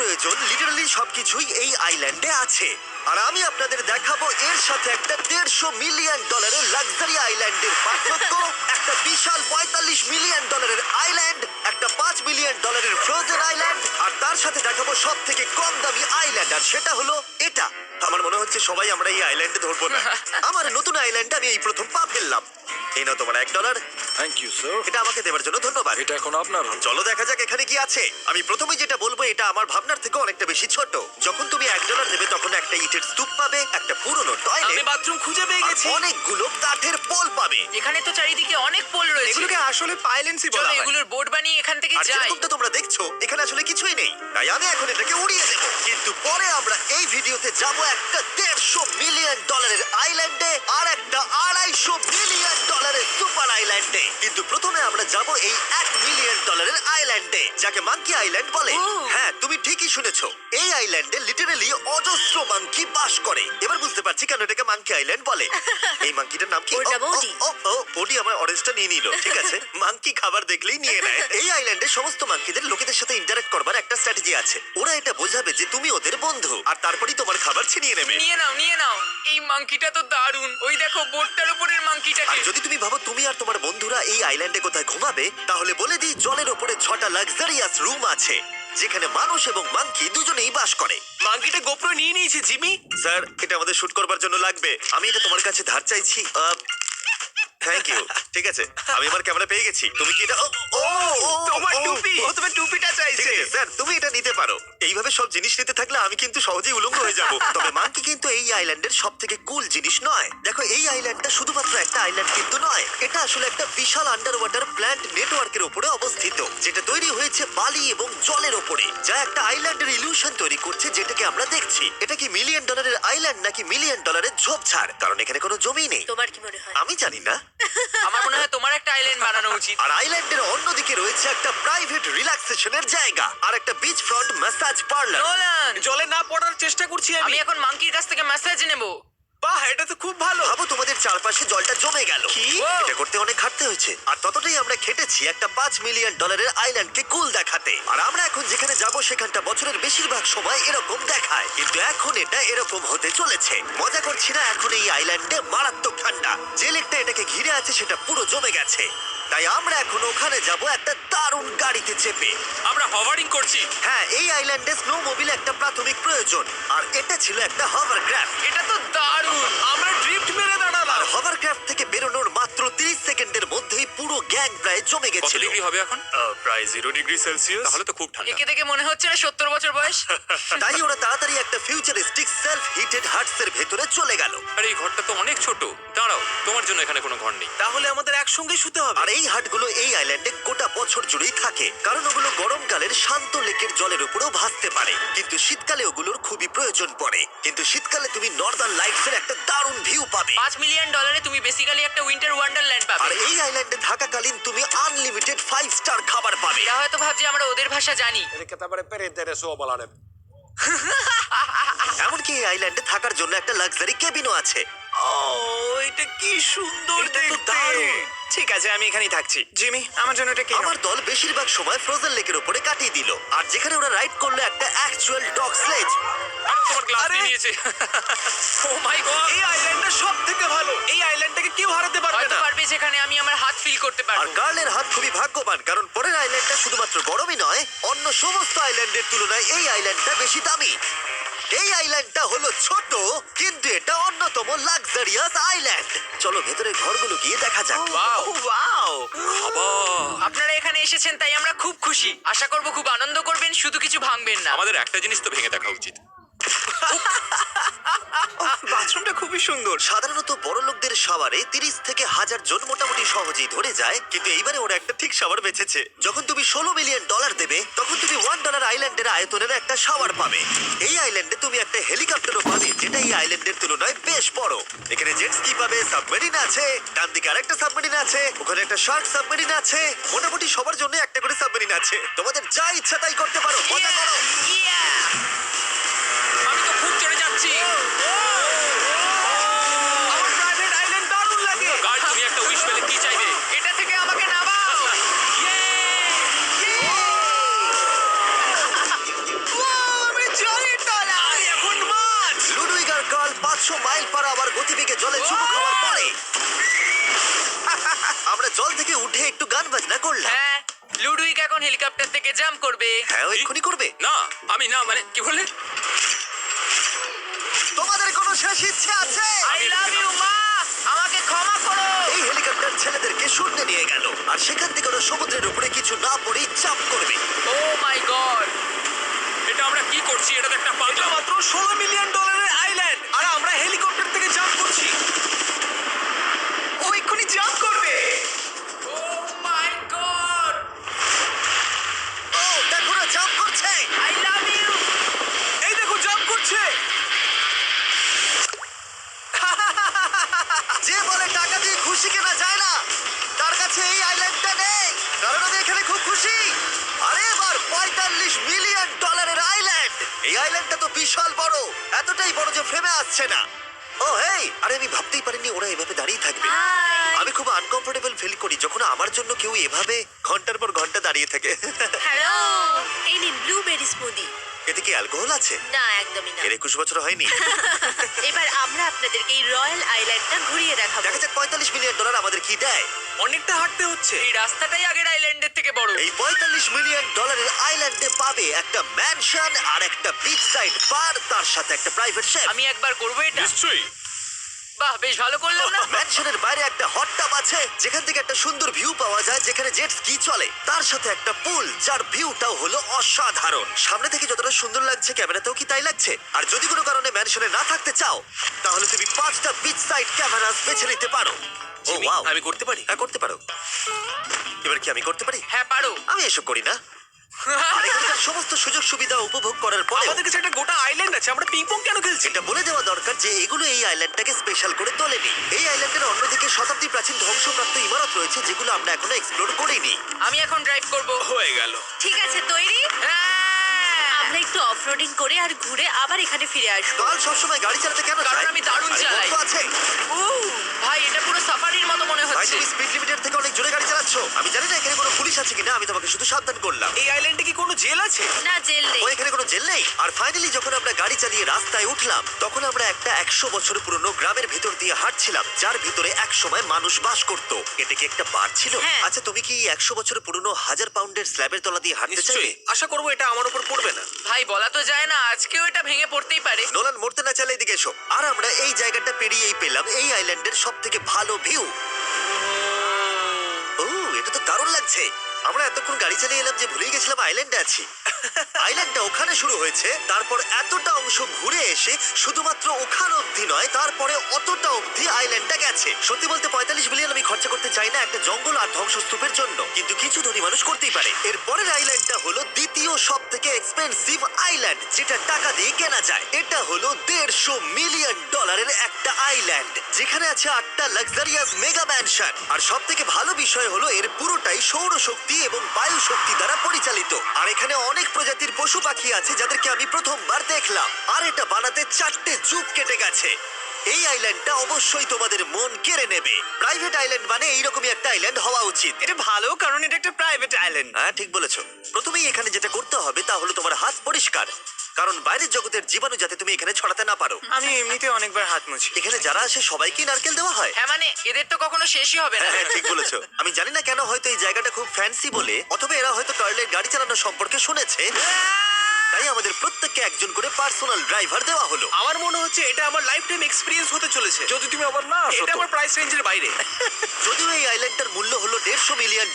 প্রয়োজন লিটারালি সবকিছুই এই আইল্যান্ডে আছে। আর আমি আপনাদের দেখাবো এর সাথে একটা $150 মিলিয়ন লাক্সারি আইল্যান্ডের পার্থক্য, একটা বিশাল $45 মিলিয়ন আইল্যান্ড, একটা $5 মিলিয়ন ফ্রোজেন আইল্যান্ড, আর তার সাথে দেখাবো সব থেকে কম দামি আইল্যান্ড, আর সেটা হলো এটা। আমার মনে হচ্ছে সবাই আমরা এই আইল্যান্ডে ধরবো না। আমার নতুন আইল্যান্ডে আমি এই প্রথম পা ফেললাম। এই নাও তোমার $1। Thank you sir. এটা আমাকে দেওয়ার জন্য ধন্যবাদ। এটা এখন আপনার হল। চলো দেখা যাক এখানে কি আছে। আমি প্রথমে যেটা বলবো এটা আমার ভাবনার থেকে অনেকটা বেশি ছোট। যখন তুমি $1 দেবে তখন একটা ইটের স্তূপ পাবে, একটা পুরনো আমি টয়লেট, বাথরুম খুঁজে পেয়ে গেছি। অনেকগুলো কাঠের পোল পাবে। এখানে তো চারিদিকে অনেক পোল রয়েছে। এগুলোকে আসলে পাইলেন্সি বলা চলো হয়। এগুলোর বোর্ড বানিয়ে এখান থেকে আর যাই। যেরকমটা তোমরা দেখছো এখানে আসলে কিছুই নেই, তাই আমি এখন এটাকে উড়িয়ে দেবো। কিন্তু পরে আমরা এই ভিডিওতে যাব একটা $150 মিলিয়ন আইল্যান্ডে আর একটা $250 মিলিয়ন সুপার আইল্যান্ডে। কিন্তু প্রথমে আমরা যাব এই $1 মিলিয়ন আইল্যান্ডে, যাকে মাঙ্কি আইল্যান্ড বলে। হ্যাঁ, তুমি ঠিকই শুনেছো, এই আইল্যান্ডে লিটারালি অজস্র মাঙ্কি বাস করে। এবার বুঝতে পারছি কেন এটাকে মাঙ্কি আইল্যান্ড বলে। এই মাঙ্কিটার নাম কি? ওটা বৌদি। বডি আমার অরেঞ্জটা নিয়ে নিল। ঠিক আছে, মাঙ্কি খাবার দেখলেই নিয়ে নেয়। এই আইল্যান্ডে সমস্ত মাঙ্কিদের লোকেদের সাথে ইন্টারঅ্যাক্ট করবার একটা স্ট্র্যাটেজি আছে। ওরা এটা বোঝাবে যে তুমি ওদের বন্ধু, আর তারপরেই তোমার খাবার ছিনিয়ে নেবে। নিয়ে নাও নিয়ে নাও। এই মাংকিটা তো দারুণ। ওই দেখো বোর্ডটার উপরের আর মাংকিটাকে। যদি তুমি ভাবো তুমি আর তোমার বন্ধুরা এই আইল্যান্ডে কোথায় ঘুমাবে, তাহলে বলে দিই জলের ওপরে 6টা লাক্সারিয়াস রুম আছে, যেখানে মানুষ এবং মাঙ্কি দুজনেই বাস করে। মাঙ্কিটা গোপ্রো নিয়ে নিয়েছে জিমি। স্যার, এটা আমাদের শুট করবার জন্য লাগবে। আমি এটা তোমার কাছে ধার চাইছি। Thank you. ঠিক আছে, আমি আমার ক্যামেরা পেয়ে গেছি। তুমি কি এটা তোমার টুপি। ও তোমার টুপিটা ঠিক চাইছে। আছে, স্যার তুমি এটা নিতে পারো। এইভাবে সব জিনিস নিতে থাকলে আমি কিন্তু সহজেই উলঙ্গ হয়ে যাব। তবে মাঙ্কি কিন্তু এই আইল্যান্ডের সব থেকে কুল জিনিস নয়। দেখো, এই আইল্যান্ডটা শুধুমাত্র একটা আইল্যান্ড কিন্তু নয়, এটা আসলে একটা বিশাল আন্ডার ওয়াটার প্ল্যান্ট নেটওয়ার্কের উপরে অবস্থিত, যেটা তৈরি হয়েছে বালি এবং জলের উপরে, যা একটা আইল্যান্ডের ইলিউশন তৈরি করছে, যেটাকে আমরা দেখছি। এটা কি $1 মিলিয়ন আইল্যান্ড নাকি $1 মিলিয়ন ঝোপঝাড়? কারণ এখানে কোনো জমি নেই। তোমার কি মনে হয়? আমি জানি না। আমার মনে হয় তোমার একটা আইল্যান্ড বানানো উচিত। আর আইল্যান্ডের অন্যদিকে রয়েছে একটা প্রাইভেট রিল্যাক্সেশনের জায়গা আর একটা beach front massage parlour. Nolan, জলে না পড়ার চেষ্টা করছি আমি আমি। এখন মাংকির কাছ থেকে মেসেজ নেব। বাহ, এটা তো খুব ভালো। ভাবো তোমাদের চারপাশে জলটা জমে গেল। কি? এটা করতে অনেক খাটতে হয়েছে, আর ততটাই আমরা খেটেছি একটা $5 মিলিয়ন আইল্যান্ডকে কুল দেখাতে। আর আমরা এখন যেখানে যাব সেখানটা বছরের বেশিরভাগ সময় এরকম দেখায়, কিন্তু এখন এটা এরকম হতে চলেছে। মজা করছি না, এখন এই আইল্যান্ডে মারাত্মক ঠান্ডা। যে লেকটা এটাকে ঘিরে আছে সেটা পুরো জমে গেছে, তাই আমরা এখন ওখানে যাব একটা দারুণ গাড়িতে চেপে। আমরা হভারিং করছি। হ্যাঁ, এই আইল্যান্ডে স্নো মোবিল একটা প্রাথমিক প্রয়োজন, আর এটা ছিল একটা হভারক্রাফট। এটা তো দারুণ। আমরা ড্রিফট মেরে দাঁড়ালাম। আর হভারক্রাফট থেকে বেরোনোর মাত্র 30 সেকেন্ডের মধ্যেই পুরো গ্যাং প্রায় জমে কত গেছিল। ডিগ্রি হবে এখন? প্রায় 0 ডিগ্রি সেলসিয়াস। তাহলে তো খুব ঠান্ডা। একে দেখে মনে হচ্ছে না 70 বছর বয়স। তাই ওরা তাড়াতাড়ি একটা ফিউচারিস্টিক সেলফ হিটেড হাটস এর ভেতরে চলে গেল। আর এই ঘরটা তো অনেক ছোট। দাঁড়াও, তোমার জন্য এখানে কোনো ঘর নেই। তাহলে আমাদের একসঙ্গে শুতে হবে। আর এই হাটগুলো এই আইল্যান্ডে গোটা বছর জুড়েই থাকে, কারণ ওগুলো গরমকালের শান্ত লেকের জলের উপরেও ভাসতে পারে, কিন্তু শীতকালে ওগুলোর খুবই প্রয়োজন পড়ে। কিন্তু শীতকালে তুমি নর্দার্ন লাইটস এর একটা দারুণ ভিউ পাবে। $5 মিলিয়ন তুমি বেসিক্যালি একটা উইন্টার ওয়ান্ডারল্যান্ড আর পাবে। এই আইল্যান্ডে থাকাকালীন তুমি আনলিমিটেড 5 স্টার খাবার পাবে। এরা হয়তো ভাবছে আমরা ওদের ভাষা জানি। Elikkä tämmönen perinteinen suomalainen. এমনকি এই আইল্যান্ডে থাকার জন্য একটা লাক্সারি কেবিনও আছে। ও, এটা কি সুন্দর এটা তো দেখতে। দারুণ। ঠিক আছে, আমি এখানেই থাকছি। জিমি, আমার জন্য এটা কি? আমার দল বেশিরভাগ সময় ফ্রোজেন লেকের উপরে কাটিয়ে দিল, আর যেখানে ওরা রাইড করলো একটা অ্যাকচুয়াল ডগ স্লেজ। তোমার গ্লাস আরে! নিয়ে নিয়েছে। ও মাই গড, এই আইল্যান্ডটা সবথেকে ভালো। এই আইল্যান্ডটাকে কেউ হারাতে পারবে হয়তো না। পারবে যেখানে আমি আমার হাত ফিল করতে আর পারবো। কার্লের হাত খুবই ভাগ্যবান, কারণ পরের আইল্যান্ডটা শুধুমাত্র গরমই নয়, অন্য সমস্ত আইল্যান্ডের তুলনায় এই আইল্যান্ডটা বেশি দামি। এই আইল্যান্ডটা হলো ছোট, কিন্তু এটা অন্যতম লাক্সারিয়াস আইল্যান্ড। চলো ভেতরে ঘরগুলো গিয়ে দেখা যাক। ওয়াও, ওয়াও, খাবার। আপনারা এখানে এসেছেন তাই আমরা খুব খুশি। আশা করব খুব আনন্দ করবেন, শুধু কিছু ভাঙবেন না। আমাদের একটা জিনিস তো ভেঙে দেখা উচিত। বাথরুমটা খুবই সুন্দর। সাধারণত বড় লোকদের শাওয়ারে 30 থেকে 1000 জন মোটামুটি সহজেই ধরে যায়, কিন্তু এইবারে ওরা একটা ঠিক শাওয়ার বেঁচেছে। যখন তুমি $16 মিলিয়ন দেবে, তখন তুমি $1 আইল্যান্ডের আয়তনের একটা শাওয়ার পাবে। এই আইল্যান্ডে তুমি একটা হেলিকপ্টারও পাবে, যেটা এই আইল্যান্ডের তুলনায় বেশ বড়। এখানে জেট স্কি পাবে, সাবমেরিন আছে, ডান দিকে আরেকটা সাবমেরিন আছে, ওখানে একটা শার্ক সাবমেরিন আছে। মোটামুটি সবার জন্য একটা করে সাবমেরিন আছে। তোমাদের যা ইচ্ছা তাই করতে পারো, মজা করো। আমি তো খুব চড়ে যাচ্ছি। আমার প্রাইভেট আইল্যান্ড দারুণ লাগে। গার্ড, তুমি একটা উইশ পেলে কি চাইবে? এটা থেকে আমাকে নামাও। থেকে উঠে একটু গান বাজনা করলাম। হ্যাঁ লুডুইক এখন হেলিকপ্টার থেকে জাম্প করবে। হ্যাঁ ও এক্ষুনি করবে। না আমি না মানে কি বললে? তোমাদের কোনো শেষ ইচ্ছে আছে? আই লাভ ইউ মা, আমাকে ক্ষমা করো। এই হেলিকপ্টার ছেলেদেরকে শূন্যে নিয়ে গেল আর সেখান থেকে ওরা সমুদ্রের উপরে কিছু না পড়েই চাপ করবে। ও মাই গড, এটা আমরা কি করছি? এটা তো একটা এটা পাগলা। মাত্র $16 মিলিয়ন আইল্যান্ড আর আমরা হেলিকপ্টার থেকে জাম্প করছি। ও এক্ষুনি জাম্প করবে। ও মাই গড, ও দেখো না জাম্প করছে। I love you. এই দেখো জাম্প করছে। যে বলে টাকা দিয়ে খুশি কেনা যায় না, তার কাছে এই আইল্যান্ডটা নেই। কারণ আমি এখানে খুব খুশি। আরে এবার $45 মিলিয়ন আইল্যান্ড। এই আইল্যান্ডটা তো বিশাল বড়, এতটাই বড় যে ফ্রেমে আসছে না। ও হেই, আরে আমি ভাবতেই পারিনি ওরা এভাবে দাঁড়িয়ে থাকবে। আমি খুব আনকমফোর্টেবল ফিল করি যখন আমার জন্য কেউ এভাবে ঘন্টার পর ঘন্টা দাঁড়িয়ে থাকে। হ্যালো, এই নিন ব্লুবেরি স্মুদি। এতে কি অ্যালকোহল আছে? না, একদমই না। এর 21 বছর হয়নি। এবার আমরা আপনাদেরকে এই রয়্যাল আইল্যান্ডটা ঘুরিয়ে দেখাবো। দেখা যাক $45 মিলিয়ন আমাদের কি দেয়। অনেকটা হাঁটতে হচ্ছে। এই রাস্তাটাই আগের আইল্যান্ডের থেকে বড়। এই $45 মিলিয়ন আইল্যান্ডে পাবে একটা ম্যানশন আর একটা বিচ সাইড বার, তার সাথে একটা প্রাইভেট শেফ। আমি একবার করবো এটা। নিশ্চয়ই। বাহ, বেশ ভালো করলাম না? ম্যানশনের বাইরে একটা হট টাব আছে যেখান থেকে একটা সুন্দর ভিউ পাওয়া যায়, যেখানে জেট স্কি চলে। তার সাথে একটা পুল যার ভিউটাও হলো অসাধারণ। সামনে থেকে যতটা সুন্দর লাগছে ক্যামেরাতেও কি তাই লাগছে। আর যদি কোনো কারণে ম্যানশনে না থাকতে চাও তাহলে তুমি 5টা বিচ সাইড ক্যামেরাস বেছে নিতে পারো। ও জিমি, ওয়াও, আমি করতে পারি? হ্যাঁ করতে পারো। এবার কি আমি করতে পারি? হ্যাঁ পারো। আমি এসব করি না। আর এখানকার সমস্ত সুযোগ সুবিধা উপভোগ করার পরে আমাদের কাছে একটা গোটা আইল্যান্ড আছে, আমরা পিং পং কেন খেলছি? এটা বলে দেওয়া দরকার যে এগুলো এই আইল্যান্ডটাকে স্পেশাল করে তোলেনি। এই আইল্যান্ডের অন্যদিকে শতাব্দী প্রাচীন ধ্বংসপ্রাপ্ত ইমারত রয়েছে যেগুলো আমরা এখনো এক্সপ্লোর করিনি। আমি এখন ড্রাইভ করবো। হয়ে গেল। ঠিক আছে, তৈরি? হ্যাঁ। আমরা একটু অফরোডিং করে আর ঘুরে আবার এখানে ফিরে আসবো। কাল সবসময় গাড়ি চালাতে কেন কারণ চায়? আমি দারুণ আরে চালাই। বন্ধু আছে। ভাই এটা পুরো সাফারির মতো মনে ভাই হচ্ছে। তুমি স্পিড লিমিটের থেকে অনেক জোরে গাড়ি চালাচ্ছ। আমি জানি না এখানে কোনো পুলিশ আছে কিনা, আমি তোমাকে শুধু সাবধান করলাম। এই আইল্যান্ডে কি কোনো জেল আছে? না, জেল নেই। ও এখানে কোনো জেল নেই। আর ফাইনালি যখন আমরা গাড়ি চালিয়ে রাস্তায় উঠলাম তখন আমরা একটা 100 বছর পুরনো গ্রামের ভিতর দিয়ে হাঁটছিলাম, যার ভিতরে এক সময় মানুষ বাস করত। এটা কি একটা বার ছিল? হ্যাঁ। আচ্ছা তুমি কি 100 বছর পুরনো 1000 পাউন্ডের স্ল্যাবের তলা দিয়ে হাঁটতে চাইবে? নিশ্চয়ই। আশা করবো এটা আমার উপর পড়বে না। ভাই বলা তো যায় না, আজকেও এটা ভেঙে পড়তেই পারে। নোলান মরতে না চাইলে এদিকে এসো। আর আমরা এই জায়গাটা পেরিয়েই পেলাম এই আইল্যান্ডের সব থেকে ভালো ভিউ। ও এটা তো দারুণ লাগছে। আমরা এতক্ষণ গাড়ি চালিয়ে এলাম যে ভুলেই গেছিলাম আইল্যান্ডে আছি। আইল্যান্ডটা ওখানে শুরু হয়েছে, তারপর এতটা অংশ ঘুরে এসে শুধুমাত্র ওখানে অবধি নয়, তারপরে অতটা অবধি আইল্যান্ডটা গেছে। সত্যি বলতে 45 মিলিয়ন আমি খরচা করতে চাই না একটা জঙ্গল আর ধ্বংসস্তূপের জন্য, কিন্তু কিছু ধনী মানুষ করতেই পারে। এরপরের আইল্যান্ডটা হলো দ্বিতীয় সব থেকে এক্সপেন্সিভ আইল্যান্ড, যেটা টাকা দিয়ে কেনা যায়। এটা হলো $150 মিলিয়ন একটা আইল্যান্ড, যেখানে আছে 8টা লাক্সারিয়াস মেগা ম্যানশন। আর সব থেকে ভালো বিষয় হলো এর পুরোটাই সৌরশক্তি এবং বায়ু শক্তি দ্বারা পরিচালিত। আর এখানে অনেক প্রজাতির পশু পাখি আছে যাদেরকে আমি প্রথমবার দেখলাম। আর এটা বানাতে 4টে যুগ কেটে গেছে। এই আইল্যান্ডটা অবশ্যই তোমাদের মন কেড়ে নেবে। প্রাইভেট আইল্যান্ড মানে এইরকমই একটা আইল্যান্ড হওয়া উচিত। এটা ভালো, কারণ এটা একটা প্রাইভেট আইল্যান্ড। হ্যাঁ ঠিক বলেছো। প্রথমেই এখানে যেটা করতে হবে তা হলো তোমার হাত পরিষ্কার, কারণ বাইরের জগতের জীবাণু যাতে তুমি এখানে ছড়াতে না পারো। আমি এমনিতে অনেকবার হাত মুছি। এখানে যারা আসে সবাইকেই নারকেল দেওয়া হয়। হ্যাঁ মানে এদের তো কখনো শেষই হবে না। হ্যাঁ ঠিক বলেছো। আমি জানি না কেন, হয়তো এই জায়গাটা খুব ফ্যান্সি বলে, অথবা এরা হয়তো কার্লের গাড়ি চালানো সম্পর্কে শুনেছে, তাই আমাদের প্রত্যেককে একজন করে পার্সোনাল ড্রাইভার দেওয়া হলো। আমার মনে হচ্ছে এটা আমার লাইফ টাইম এক্সপিরিয়েন্স হতে চলেছে। যদি তুমি আবার না আসো এটা তো। আমার প্রাইস রেঞ্জের বাইরে। যদিও এই আইল্যান্ডটার মূল্য হলো $150 মিলিয়ন,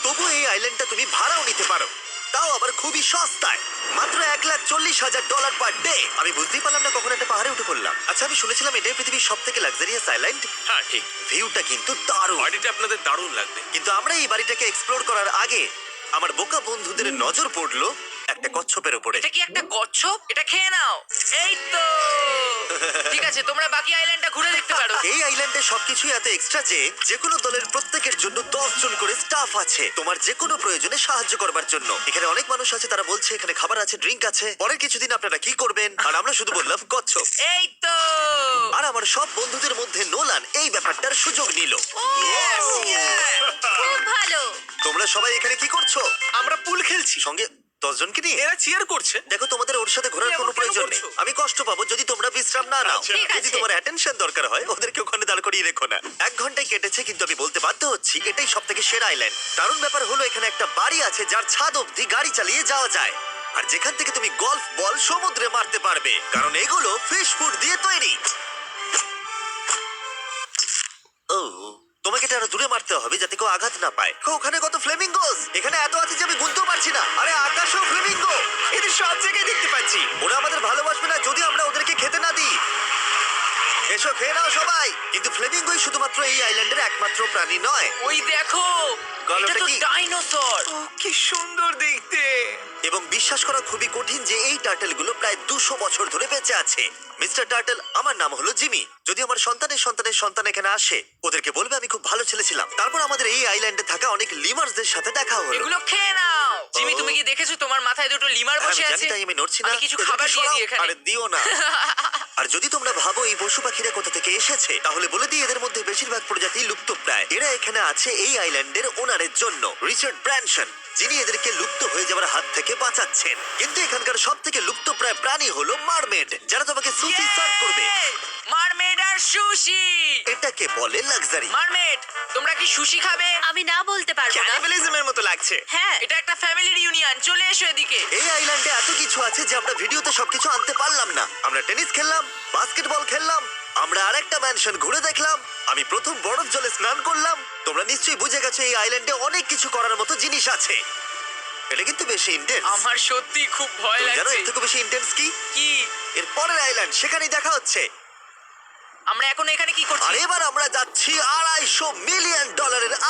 তবু এই আইল্যান্ডটা তুমি ভাড়াও নিতে পারো, তাও আবার খুবই সস্তায়, মাত্র $1,40,000 পার ডে। আমি বুঝতেই পারলাম না কখন একটা পাহাড়ে উঠে পড়লাম। আচ্ছা আমি শুনেছিলাম এটাই পৃথিবীর সব থেকে লাক্সারিয়াস আইল্যান্ড। হ্যাঁ ঠিক। ভিউটা কিন্তু দারুণ। বাড়িটা আপনাদের দারুণ লাগবে। কিন্তু আমরা এই বাড়িটাকে এক্সপ্লোর করার আগে আমার বোকা বন্ধুদের নজর পড়লো একটা কচ্ছপের উপরে। এটা কি একটা কচ্ছপ? এটা খেয়ে নাও। এই তো ঠিক আছে, তোমরা বাকি আইল্যান্ডটা ঘুরে দেখতে পারো। এই আইল্যান্ডে সবকিছু এত এক্সট্রা যে কোনো দলের প্রত্যেকের জন্য 10 জন করে স্টাফ আছে তোমার যে কোনো প্রয়োজনে সাহায্য করবার জন্য। এখানে অনেক মানুষ আছে, তারা বলছে এখানে খাবার আছে, ড্রিঙ্ক আছে, পরের কিছুদিন আপনারা কি করবেন, আর আমরা শুধু বললাম কচ্ছপ। এই তো আর আমার সব বন্ধুদের মধ্যে নোলান এই ব্যাপারটার সুযোগ নিল। খুব ভালো। তোমরা সবাই এখানে কি করছো? আমরা পুল খেলছি। সঙ্গে 10 জনকে নিয়ে? এরা চিয়ার করছে। দেখো, তোমাদের ওর সাথে ঘোরার তুমি কোনো এমন কেন প্রয়োজন নেই। করছো? আমি কষ্ট পাবো যদি তোমরা বিশ্রাম না নাও। ঠিক যদি আছে। তোমার অ্যাটেনশন দরকার হয়, ওদেরকে ওখানে দাঁড় করিয়ে রেখো না। 1 ঘন্টায় কেটেছে, কিন্তু আমি বলতে বাধ্য হচ্ছি এটাই সব থেকে সেরা আইল্যান্ড। দারুণ ব্যাপার হলো এখানে একটা বাড়ি আছে যার ছাদ অব্দি গাড়ি চালিয়ে যাওয়া যায়, আর যেখান থেকে তুমি গলফ বল সমুদ্রে মারতে পারবে, কারণ এগুলো ফিশ ফুড দিয়ে তৈরি। ও, তোমাকে এটা আরো দূরে মারতে হবে যাতে কেউ আঘাত না পায়। ওখানে কত ফ্লেমিঙ্গোস! এখানে এত আছে যে আমি গুনতেও পারছি না। আরে আকাশেও ফ্লেমিঙ্গো! এদের সব জায়গায় দেখতে পাচ্ছি। ওরা আমাদের ভালোবাসবে না যদি আমরা ওদেরকে খেতে না দিই। এসো, খেয়ে নাও সবাই। কিন্তু ফ্লেমিঙ্গোই শুধুমাত্র এই আইল্যান্ডের একমাত্র প্রাণী নয়। ওই দেখো, গল্পটা এটা তো কি? ডাইনোসর। ও কি সুন্দর দেখতে। এবং বিশ্বাস করা খুবই কঠিন যে এই টার্টেলগুলো প্রায় 200 বছর ধরে বেঁচে আছে। মিস্টার টার্টেল, আমার নাম হলো জিমি। যদি আমার সন্তানের সন্তানের সন্তান এখানে আসে, ওদেরকে বলবে আমি খুব ভালো ছেলে ছিলাম। তারপর আমাদের এই আইল্যান্ডে থাকা অনেক লিমার্সদের সাথে দেখা হলো। এগুলো খেয়ে নাও। জিমি, ও। তুমি কি দেখেছো তোমার মাথায় দুটো লিমার হ্যাঁ, বসে আমি আছে? জানি, তাই আমি নড়ছি না। আমি কিছু এদেরকে খাবার দিয়ে সরাও। দিই এখানে। আরে দিও না। আর যদি তোমরা ভাবো এই পশু পাখিরা কোথা থেকে এসেছে, তাহলে বলে দিই এদের মধ্যে বেশিরভাগ প্রজাতি লুপ্তপ্রায়। এরা এখানে আছে এই আইল্যান্ডের ওনারের জন্য, রিচার্ড ব্র্যানসন, যিনি এদেরকে লুপ্ত হয়ে যাওয়ার হাত থেকে বাঁচাচ্ছেন। কিন্তু এখানকার সব থেকে লুপ্তপ্রায় প্রাণী হলো মারমেড, যারা তোমাকে সুশি সার্ভ করবে। মারমেড আর সুশি। এটাকে বলে লাক্সারি। মারমেড, তোমরা কি সুশি খাবে? আমি না বলতে পারবো না। ক্যানিবালিজমের মতো লাগছে। হ্যাঁ, এটা একটা ফ্যামিলি রিউনিয়ন, চলে এসো এদিকে। এই আইল্যান্ডে এত কিছু আছে যে আমরা ভিডিওতে সবকিছু আনতে পারলাম না। আমরা টেনিস খেললাম, বাস্কেটবল খেললাম, আমরা আরেকটা ম্যানশন ঘুরে দেখলাম, আমি প্রথম বরফ জলে স্নান করলাম। তোমরা নিশ্চয়ই বুঝে গেছো এই আইল্যান্ডে অনেক কিছু করার মতো জিনিস আছে। এটা কিন্তু বেশি ইন্টেন্স। আমার সত্যি খুব ভয় জানো লাগছে। এর থেকে বেশি ইন্টেন্স কি? কি? এর পরের আইল্যান্ড, সেখানেই দেখা হচ্ছে। আমরা এখন এখানে কি আর করছি? এবার আমরা যাচ্ছি $250 মিলিয়ন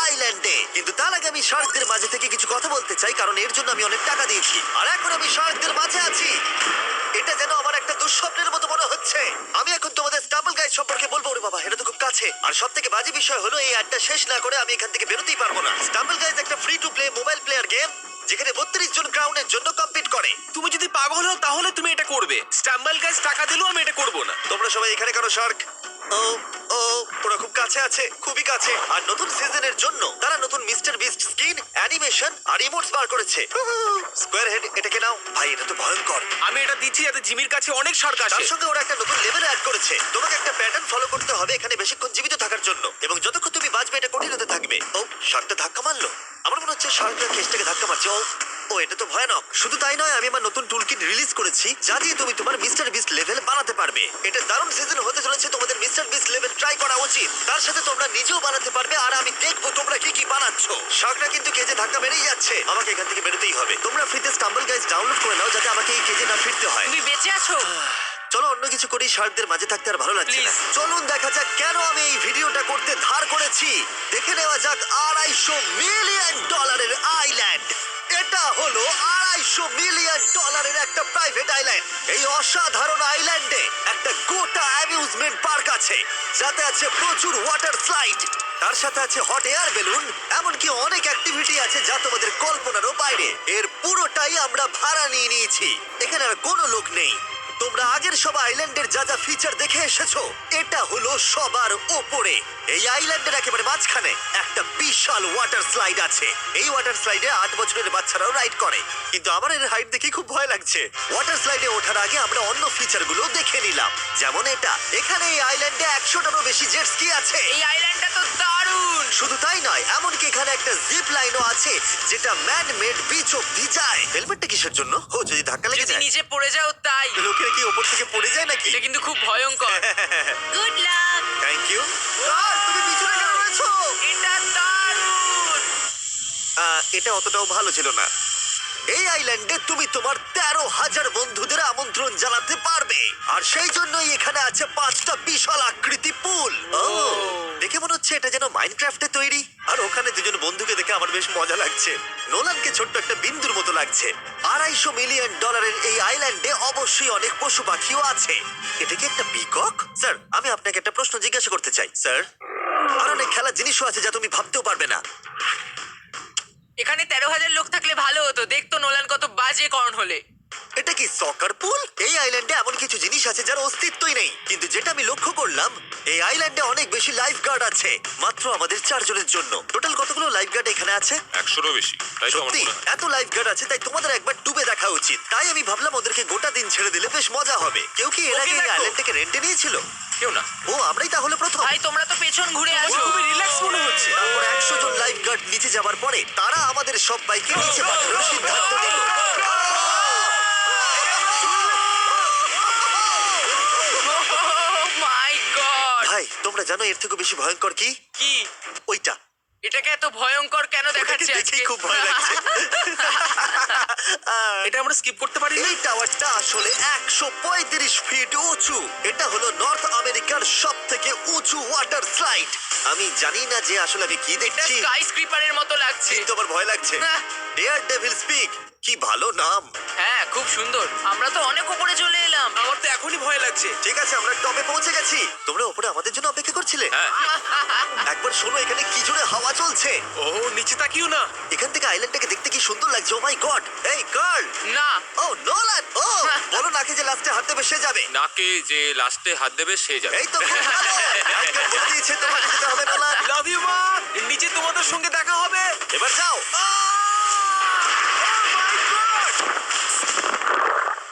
আইল্যান্ডে। কিন্তু তার আগে আমি শার্কদের মাঝে থেকে কিছু কথা বলতে চাই, কারণ এর জন্য আমি অনেক টাকা দিয়েছি। আর এখন আমি শার্কদের মাঝে আছি। এটা যেন আমার একটা দুঃস্বপ্নের মতো মনে হচ্ছে। আমি এখন তোমাদের স্টাম্বল গাইড সম্পর্কে বলবো। ওরে বাবা, এটা তো খুব কাছে। আর সব থেকে বাজে বিষয় হলো এই অ্যাডটা শেষ না করে আমি এখান থেকে বেরোতেই পারবো না। স্টাম্বল গাইজ একটা free to play mobile player game, যেখানে 32 জন ক্রাউনের জন্য কম্পিট করে। তুমি যদি পাগল হও তাহলে তুমি এটা করবে। স্টাম্বল গাইজ টাকা দিলেও আমি এটা করব না। তোমরা সবাই এখানে কেন শার্ক? ও ও, ওরা খুব কাছে আছে, খুবই কাছে। আর নতুন সিজনের জন্য তারা নতুন মিস্টার বিস্ট স্কিন, অ্যানিমেশন আর ইমোটস বার করেছে। স্কোয়ার হেড, এটাকে নাও। ভাই, এটা তো ভয়ঙ্কর। আমি এটা দিচ্ছি যাতে জিমির কাছে অনেক শার্ক তার আসে। সঙ্গে ওরা একটা নতুন লেভেল অ্যাড করেছে। তোমাকে একটা প্যাটার্ন ফলো করতে হবে এখানে বেশিক্ষণ জীবিত থাকার জন্য, এবং যতক্ষণ তুমি বাঁচবে এটা কঠিন হতে থাকবে। ও, শার্কটা ধাক্কা মারলো। আমার মনে হচ্ছে শার্কটা কেসটাকে ধাক্কা মারছে। ও ও, এটা তো ভয়ানক। শুধু তাই নয়, আমি আমার নতুন টুলকিট রিলিজ করেছি যা দিয়ে তুমি তোমার মিস্টার বিস্ট লেভেল বানাতে পারবে। এটা দারুণ সিজন হতে চলেছে, তোমাদের মিস্টার বিস্ট লেভেল ট্রাই করা উচিত। তার সাথে তোমরা নিজেও বানাতে পারবে, আর আমি দেখবো তোমরা কি কি বানাচ্ছ। শার্কটা কিন্তু কেজে ধাক্কা মেরেই যাচ্ছে। আমাকে এখান থেকে বেরোতেই হবে। তোমরা ফ্রিতে স্টাম্বল গাইজ ডাউনলোড করে নাও যাতে আমাকে এই কেজে না ফিরতে হয়। তুমি বেঁচে আছো? চলো অন্য কিছু করি, শার্কদের মাঝে থাকতে আর ভালো লাগছে না। Please. চলুন দেখা যাক কেন আমি এই ভিডিওটা করতে ধার করেছি। দেখে নেওয়া যাক $250 মিলিয়ন আইল্যান্ড। এটা হলো $250 মিলিয়ন একটা প্রাইভেট আইল্যান্ড। এই অসাধারণ আইল্যান্ডে একটা গোটা অ্যামিউজমেন্ট পার্ক আছে, যাতে আছে প্রচুর ওয়াটার স্লাইড, তার সাথে আছে হট এয়ার বেলুন, এমনকি অনেক অ্যাক্টিভিটি আছে যা তোমাদের কল্পনারও বাইরে। এর পুরোটাই আমরা ভাড়া নিয়ে নিয়েছি। এখানে আর কোনো লোক নেই। তোমরা আগের সব আইল্যান্ডের যা যা ফিচার দেখে এসেছো, এটা হলো সবার ওপরে। এই আইল্যান্ডের একেবারে মাঝখানে একটা বিশাল ওয়াটার স্লাইড আছে। এই ওয়াটার স্লাইডে 8 বছরের বাচ্চারাও রাইড করে, কিন্তু আমার এর হাইট দেখে খুব ভয় লাগছে। ওয়াটার স্লাইডে ওঠার আগে আমরা অন্য ফিচারগুলো দেখে নিলাম, যেমন এটা। এখানে এই আইল্যান্ডে 100টারও বেশি জেট স্কি আছে। এই আইল্যান্ডটা তো দারুণ। শুধু তাই নয়, এমনকি এখানে একটা জিপ লাইনও আছে যেটা ম্যান মেড বিচ অব্দি যায়। হেলমেটটা কিসের জন্য? ও, যদি ধাক্কা লেগে যদি যায়। নিচে পড়ে যাও তাই। লোকেরা কি ওপর থেকে পড়ে যায় নাকি? এটা কিন্তু খুব ভয়ঙ্কর। Good luck. Thank you. তুমি পিছনে কেন রয়েছো? এটা দারুণ। এটা অতটাও ভালো ছিল না। এই আইল্যান্ডে তুমি তোমার 13,000 বন্ধুদের আমন্ত্রণ জানাতে পারবে, আর সেই জন্যই এখানে আছে 5টা বিশাল আকৃতি পুল। দেখে মনে হচ্ছে এটা যেন মাইনক্রাফটে তৈরি। আর ওখানে দুজন বন্ধুকে দেখে আমার বেশ মজা লাগছে। নোলানকে ছোট্ট একটা বিন্দুর মতো লাগছে। $250 মিলিয়ন এই আইল্যান্ডে অবশ্যই অনেক পশু পাখিও আছে। এটা কি একটা পিকক? স্যার, আমি আপনাকে একটা প্রশ্ন জিজ্ঞাসা করতে চাই স্যার। আর অনেক খেলার জিনিসও আছে যা তুমি ভাবতেও পারবে না। এখানে 13,000 লোক থাকলে ভালো হতো, দেখতো নোলান কত বাজে কর্ন হলে। এটা কি সকার পুল? এই আইল্যান্ডে এমন কিছু জিনিস আছে যার অস্তিত্বই নেই, কিন্তু যেটা আমি লক্ষ্য করলাম এই আইল্যান্ডে অনেক বেশি লাইফ গার্ড আছে, মাত্র আমাদের 4 জনের জন্য। টোটাল কতগুলো লাইফ গার্ড এখানে আছে? 100-এরও বেশি, তাই তো আমার সত্যি মনে হয়। এত লাইফ গার্ড আছে, তাই তোমাদের একবার ডুবে দেখা উচিত। তাই আমি ভাবলাম ওদেরকে গোটা দিন ছেড়ে দিলে বেশ মজা হবে। কেউ কি এর আগে এই দেখো। আইল্যান্ডটাকে রেন্টে নিয়েছিল? কেউ না। ও, আমরাই তাহলে প্রথম। ভাই তোমরা তো পেছন ঘুরে আসো। খুবই রিল্যাক্স মনে হচ্ছে। তারপর 100 জন লাইফ গার্ড নিচে যাবার পরে তারা আমাদের সবাইকে নিচে পাঠানোর সিদ্ধান্ত নিল। মাই গড, ভাই, তোমরা জানো এর থেকে বেশি ভয়ঙ্কর কি? কি ওইটা। এটাকে এত ভয়ঙ্কর কেন ওটাকে দেখাচ্ছে দেখেই আজকে? খুব ভয় লাগছে। এটা আমরা স্কিপ করতে পারি না। এই টাওয়ারটা আসলে 135 ফিট উঁচু। এটা হলো নর্থ আমেরিকার সব থেকে উঁচু ওয়াটার স্লাইড। আমি জানি না যে আসলে আমি কি এটা দেখছি, স্কাই স্ক্রিপারের মতো লাগছে। কিন্তু আমার ভয় লাগছে। হ্যাঁ। ডেয়ার ডেভিল স্পিক, কি ভালো নাম। হ্যাঁ, খুব সুন্দর। আমরা তো অনেক উপরে চলে এলাম। আমার তো এখনই ভয় লাগছে। ঠিক আছে, আমরা টপে পৌঁছে গেছি। তোমরা উপরে আমাদের জন্য অপেক্ষা করছিলে? হ্যাঁ, একবার শোনো, এখানে কি জোরে হাওয়া চলছে। ও নিচে তাকিও না। এখান থেকে আইল্যান্ডটাকে দেখতে কি সুন্দর লাগছে। ও মাই গড। এই গার্ল। না, ও নোলান। ও বলো নাকি যে লাস্টে হাত দেবে সে যাবে। নাকে যে লাস্টে হাত দেবে সে যাবে। এই তো খুব ভালো। একদম বলে দিয়েছে তোমাকে যেতে হবে নোলান। লাভ ইউ মা। নিচে তোমাদের সঙ্গে দেখা হবে। এবার যাও।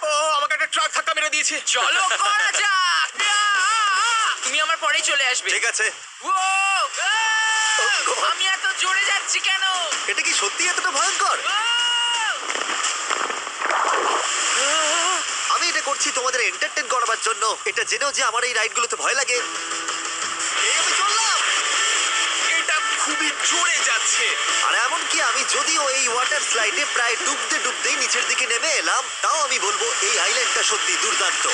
ও আমাকে একটা ট্রাক ধাক্কা মেরে দিয়েছে। চলো করা যাক। তুমি আমার পরেই চলে আসবে। ঠিক আছে। ও, God. আমি এত জোরে যাচ্ছি কেন? এটা কি সত্যি এতটা ভয়ঙ্কর? আমি এটা করছি তোমাদের এন্টারটেইন করার জন্য। এটা জেনেও যে আমার এই রাইডগুলোতে ভয় লাগে। এই আমি চললাম। এটা খুবই জোরে যাচ্ছে। আর এমনকি আমি যদিও এই ওয়াটার স্লাইডে প্রায় ডুবতে ডুবতেই নিচের দিকে নেমে এলাম, তাও আমি বলবো এই আইল্যান্ডটা সত্যি দুর্দান্ত।